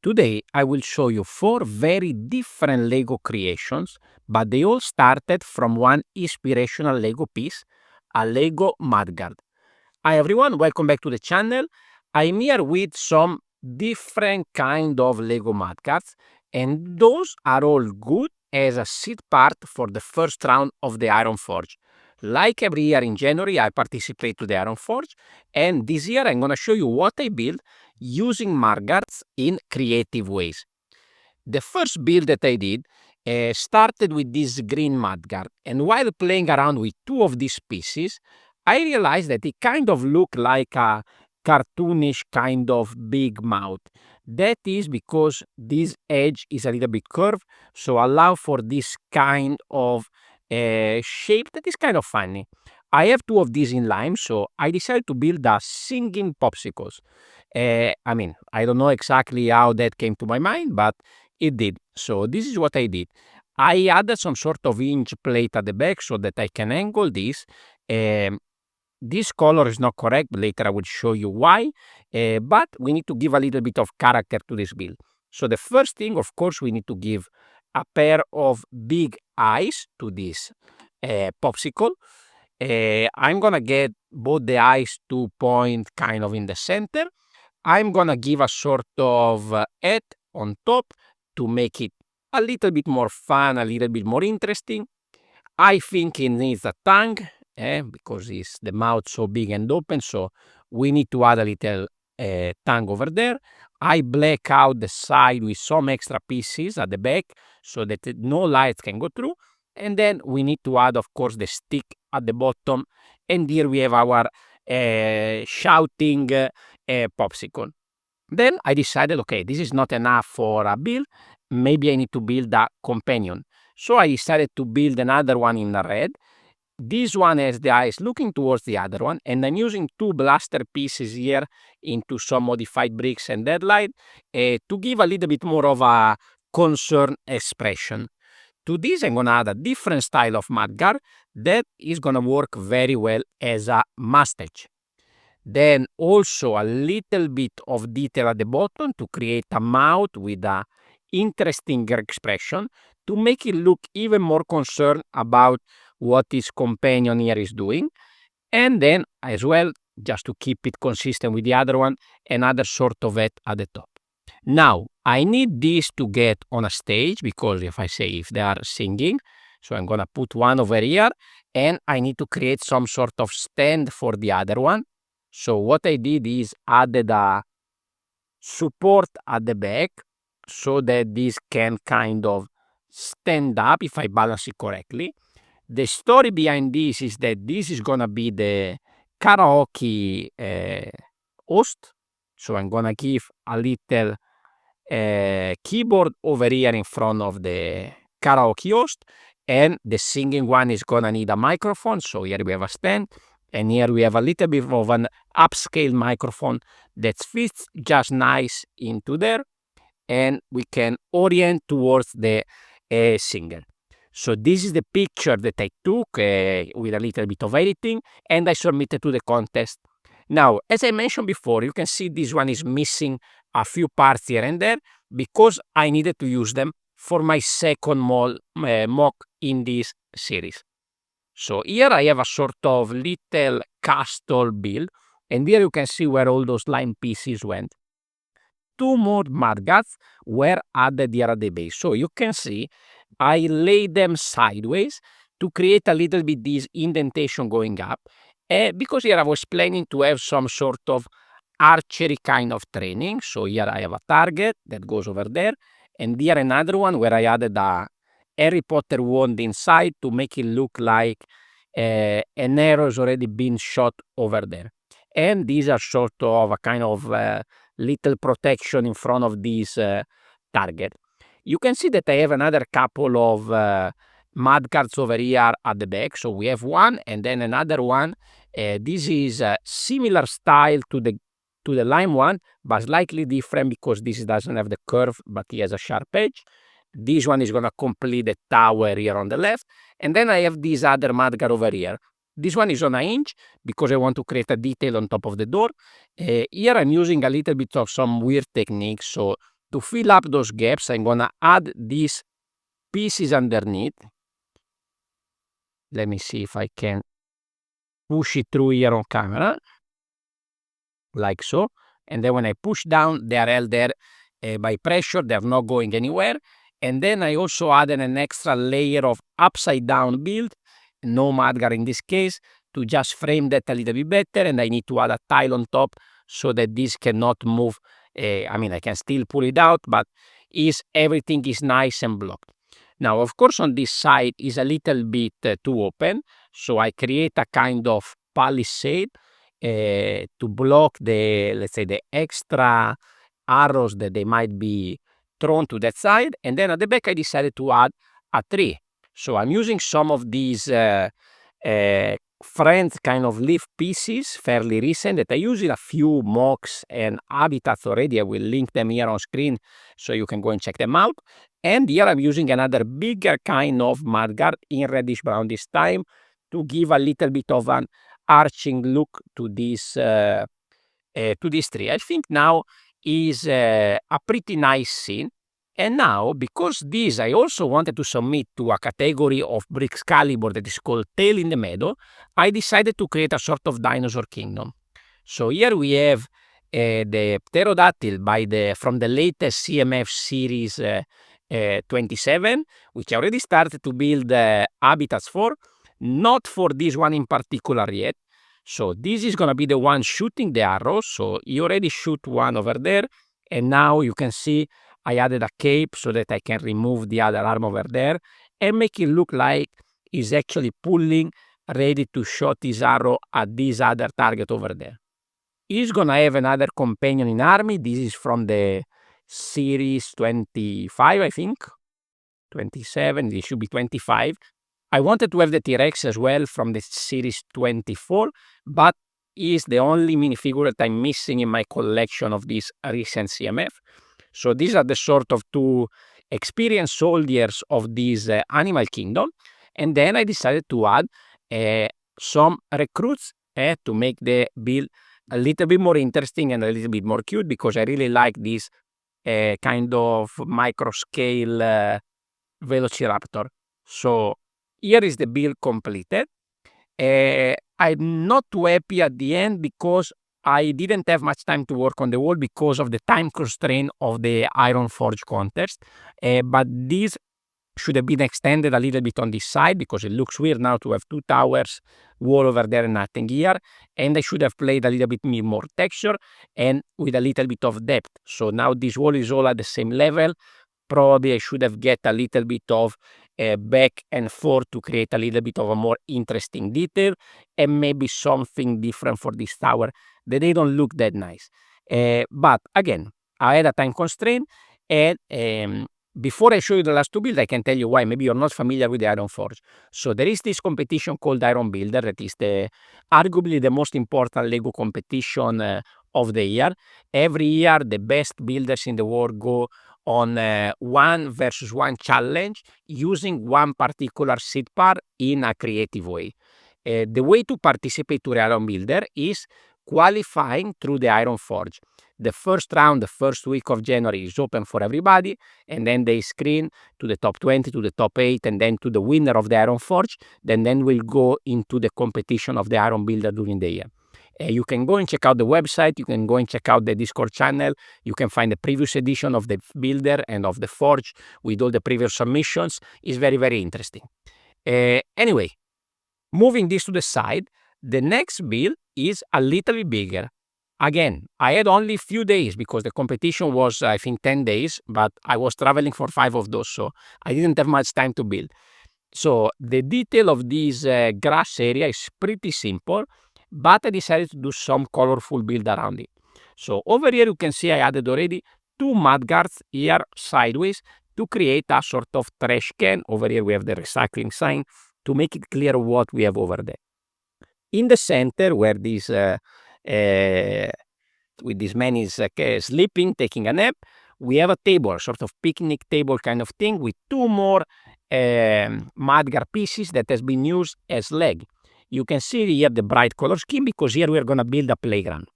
Today I will show you 4 very different LEGO creations, but they all started from one inspirational LEGO piece, a LEGO mudguard. Hi everyone, welcome back to the channel. I'm here with some different kind of LEGO mudguards, and those are all good as a seed part for the first round of the Iron Forge. Like every year in January, I participate to the Iron Forge, and this year I'm going to show you what I built using mudguards in creative ways. The first build that I did started with this green mudguard, and while playing around with two of these pieces, I realized that it kind of looked like a cartoonish kind of big mouth. That is because this edge is a little bit curved, so allow for this kind of shape that is kind of funny. I have two of these in lime, so I decided to build a singing popsicles. I don't know exactly how that came to my mind, but it did. So this is what I did. I added some sort of hinge plate at the back so that I can angle this. This color is not correct, but later I will show you why. But we need to give a little bit of character to this build. So the first thing, of course, we need to give a pair of big eyes to this popsicle. I'm gonna get both the eyes to point kind of in the center. I'm gonna give a sort of head on top to make it a little bit more fun, a little bit more interesting. I think it needs a tongue, because it's the mouth so big and open, so we need to add a little tongue over there. I black out the side with some extra pieces at the back so that no light can go through. And then we need to add, of course, the stick at the bottom. And here we have our shouting popsicle. Then I decided, okay, this is not enough for a build. Maybe I need to build a companion. So I decided to build another one in the red. This one has the eyes looking towards the other one, and I'm using two blaster pieces here into some modified bricks and deadlight to give a little bit more of a concerned expression. To this, I'm gonna add a different style of mudguard that is gonna work very well as a mustache. Then also a little bit of detail at the bottom to create a mouth with a interesting expression to make it look even more concerned about what his companion here is doing. And then as well, just to keep it consistent with the other one, another sort of head at the top. Now, I need this to get on a stage because if they are singing, so I'm gonna put one over here and I need to create some sort of stand for the other one. So what I did is added a support at the back so that this can kind of stand up if I balance it correctly. The story behind this is that this is gonna be the karaoke host. So I'm gonna give a little keyboard over here in front of the karaoke host, and the singing one is gonna need a microphone. So here we have a stand, and here we have a little bit of an upscale microphone that fits just nice into there, and we can orient towards the singer. So this is the picture that I took with a little bit of editing, and I submitted to the contest. Now, as I mentioned before, you can see this one is missing a few parts here and there because I needed to use them for my second mock in this series. So here I have a sort of little castle build, and here you can see where all those line pieces went. Two more mudguards were added here at the base. So you can see I laid them sideways to create a little bit this indentation going up. Because here I was planning to have some sort of archery kind of training. So here I have a target that goes over there, and here another one where I added a Harry Potter wand inside to make it look like an arrow has already been shot over there. And these are sort of a kind of little protection in front of this target. You can see that I have another couple of mudguards over here at the back. So we have one and then another one. This is a similar style to the lime one, but slightly different because this doesn't have the curve, but it has a sharp edge. This one is gonna complete the tower here on the left. And then I have this other mudguard over here. This one is on a hinge because I want to create a detail on top of the door. Here I'm using a little bit of some weird techniques. So To fill up those gaps, I'm gonna add these pieces underneath. Let me see if I can push it through here on camera, like so. And then when I push down, they are held there by pressure. They're not going anywhere. And then I also added an extra layer of upside down build, no mudguard in this case, to just frame that a little bit better. And I need to add a tile on top so that this cannot move. I mean, I can still pull it out, but everything is nice and blocked. Now, of course, on this side is a little bit too open, so I create a kind of palisade to block the, let's say, the extra arrows that they might be thrown to that side. And then at the back, I decided to add a tree. So I'm using some of these friends kind of leaf pieces, fairly recent, that I use in a few mocks and habitats already. I will link them here on screen so you can go and check them out. And here I'm using another bigger kind of mudguard in reddish brown this time to give a little bit of an arching look to this tree. I think now is a pretty nice scene. And now, because this I also wanted to submit to a category of bricks caliber that is called Tail in the Meadow, I decided to create a sort of dinosaur kingdom. So here we have the pterodactyl from the latest CMF series 27, which I already started to build habitats for, not for this one in particular yet. So this is going to be the one shooting the arrows. So you already shoot one over there, and now you can see I added a cape so that I can remove the other arm over there and make it look like he's actually pulling, ready to shot his arrow at this other target over there. He's gonna have another companion in army. This is from the series 25, I think. 27, it should be 25. I wanted to have the T-Rex as well from the series 24, but he's the only minifigure that I'm missing in my collection of this recent CMF. So these are the sort of two experienced soldiers of this animal kingdom. And then I decided to add some recruits to make the build a little bit more interesting and a little bit more cute, because I really like this kind of micro scale Velociraptor. So here is the build completed. I'm not too happy at the end because I didn't have much time to work on the wall because of the time constraint of the Iron Forge contest. But this should have been extended a little bit on this side because it looks weird now to have two towers, wall over there and nothing here. And I should have played a little bit more texture and with a little bit of depth. So now this wall is all at the same level. Probably I should have get a little bit of back and forth to create a little bit of a more interesting detail and maybe something different for this tower that they don't look that nice. But again, I had a time constraint, and before I show you the last two builds, I can tell you why. Maybe you're not familiar with the Iron Forge. So there is this competition called Iron Builder that is arguably the most important LEGO competition of the year. Every year, the best builders in the world go on 1 versus 1 challenge using one particular seed part in a creative way. The way to participate to the Iron Builder is qualifying through the Iron Forge. The first round, the first week of January, is open for everybody, and then they screen to the top 20, to the top 8, and then to the winner of the Iron Forge. Then we'll go into the competition of the Iron Builder during the year. You can go and check out the website. You can go and check out the Discord channel. You can find the previous edition of the Builder and of the Forge with all the previous submissions. It's very, very interesting. Anyway, moving this to the side, the next build is a little bit bigger. Again, I had only a few days because the competition was, I think, 10 days, but I was traveling for 5 of those, so I didn't have much time to build. So the detail of this grass area is pretty simple, but I decided to do some colorful build around it. So over here you can see I added already 2 mudguards here sideways to create a sort of trash can. Over here we have the recycling sign to make it clear what we have over there. In the center, where this with this man is sleeping, taking a nap, we have a table, a sort of picnic table kind of thing with 2 more mudguard pieces that has been used as leg. You can see here the bright color scheme because here we are going to build a playground.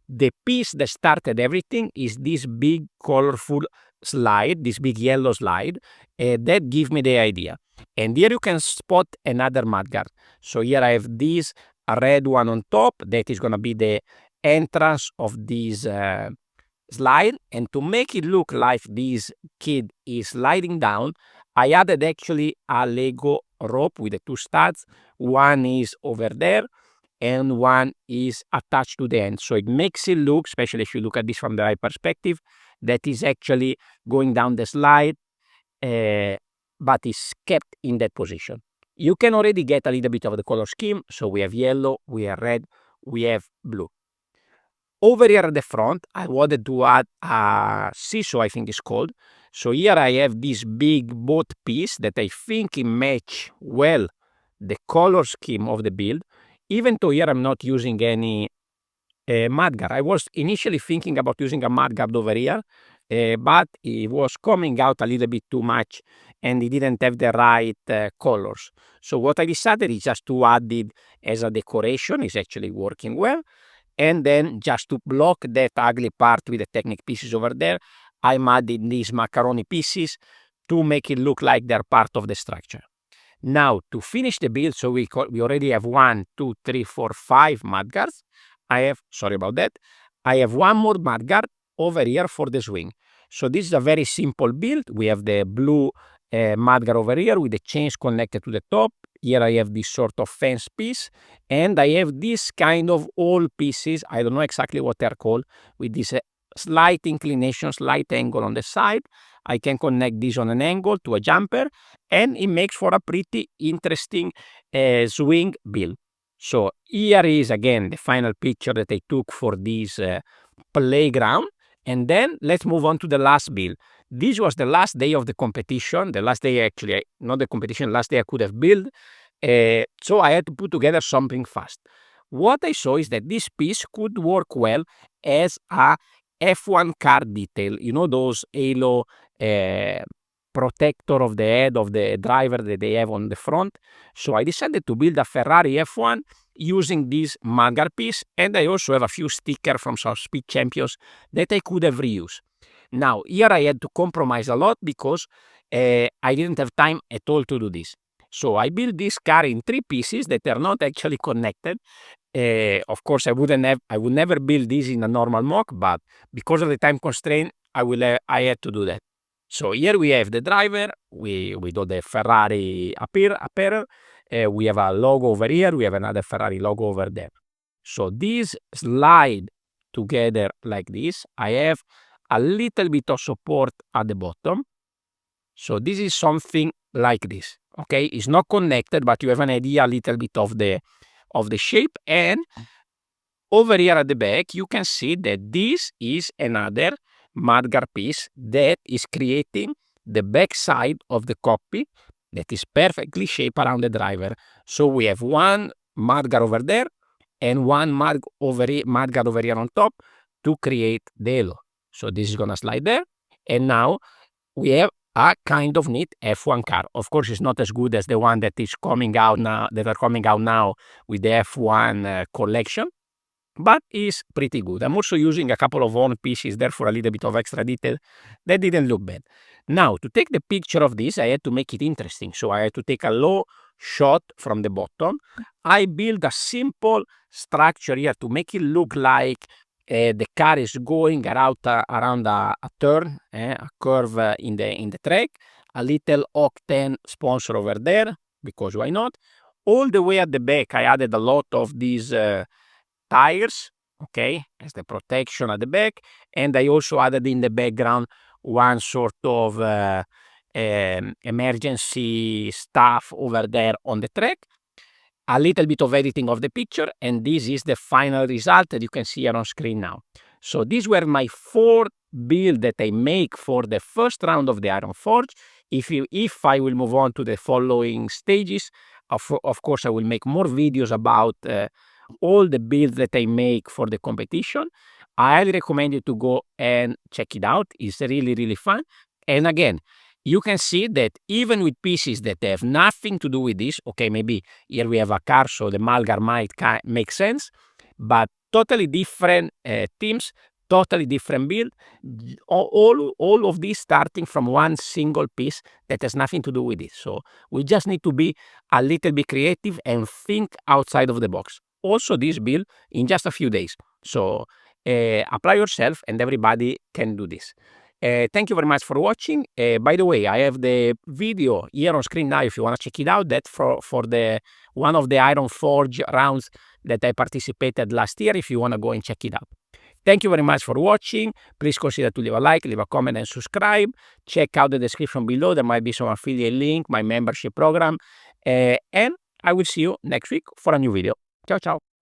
The piece that started everything is this big colorful slide, this big yellow slide, that give me the idea. And here you can spot another mudguard. So here I have this red one on top, that is going to be the entrance of this slide. And to make it look like this kid is sliding down, I added actually a Lego rope with the two studs. One is over there and one is attached to the end. So it makes it look, especially if you look at this from the right perspective, that is actually going down the slide, but is kept in that position. You can already get a little bit of the color scheme. So we have yellow, we have red, we have blue. Over here at the front, I wanted to add a seesaw, I think it's called. So here I have this big boat piece that I think it match well the color scheme of the build, even though here I'm not using any mudguard. I was initially thinking about using a mudguard over here, but it was coming out a little bit too much and it didn't have the right colors. So what I decided is just to add it as a decoration. It's actually working well. And then just to block that ugly part with the Technic pieces over there, I'm adding these macaroni pieces to make it look like they're part of the structure. Now, to finish the build, so we already have 1, 2, 3, 4, 5 mudguards. I have one more mudguard over here for the swing. So this is a very simple build. We have the blue mudguard over here with the chains connected to the top. Here I have this sort of fence piece, and I have this kind of all pieces, I don't know exactly what they're called, with this slight inclination, slight angle on the side. I can connect this on an angle to a jumper, and it makes for a pretty interesting swing build. So here is again the final picture that I took for this playground. And then let's move on to the last build. This was the last day of the competition. The last day, actually, not the competition, last day I could have built. So I had to put together something fast. What I saw is that this piece could work well as a F1 car detail. You know those halo protector of the head of the driver that they have on the front. So I decided to build a Ferrari F1 using this mudguard piece, and I also have a few stickers from some speed champions that I could have reused. Now here I had to compromise a lot because I didn't have time at all to do this. So I built this car in 3 pieces that are not actually connected. Of course, I would never build this in a normal mock, but because of the time constraint, I had to do that. So here we have the driver, we do the Ferrari apparel, we have a logo over here, we have another Ferrari logo over there. So these slide together like this. I have a little bit of support at the bottom. So this is something like this, okay? It's not connected, but you have an idea a little bit of the shape. And over here at the back, you can see that this is another mudguard piece that is creating the back side of the cockpit that is perfectly shaped around the driver. So we have one mudguard over there and one mudguard over here on top to create the halo. So this is gonna slide there, and now we have a kind of neat F1 car. Of course, it's not as good as the one that is coming out now, with the F1 collection, but it's pretty good. I'm also using a couple of own pieces there for a little bit of extra detail. That didn't look bad. Now, to take the picture of this, I had to make it interesting. So I had to take a low shot from the bottom. I built a simple structure here to make it look like the car is going around a turn, a curve in the track. A little Octane sponsor over there, because why not? All the way at the back, I added a lot of these tires, okay, as the protection at the back, and I also added in the background one sort of emergency stuff over there on the track. A little bit of editing of the picture, and this is the final result that you can see here on screen now. So these were my 4 builds that I make for the first round of the Iron Forge. If I will move on to the following stages, of course I will make more videos about all the builds that I make for the competition. I highly recommend you to go and check it out. It's really, really fun. And again, you can see that even with pieces that have nothing to do with this, okay, maybe here we have a car, so the mudguard might make sense, but totally different teams, totally different build, all of this starting from one single piece that has nothing to do with it. So we just need to be a little bit creative and think outside of the box. Also, this build in just a few days. So apply yourself and everybody can do this. Thank you very much for watching. By the way, I have the video here on screen now if you want to check it out. That for the one of the Iron Forge rounds that I participated last year, if you want to go and check it out. Thank you very much for watching. Please consider to leave a like, leave a comment, and subscribe. Check out the description below. There might be some affiliate link, my membership program. And I will see you next week for a new video. Ciao, ciao.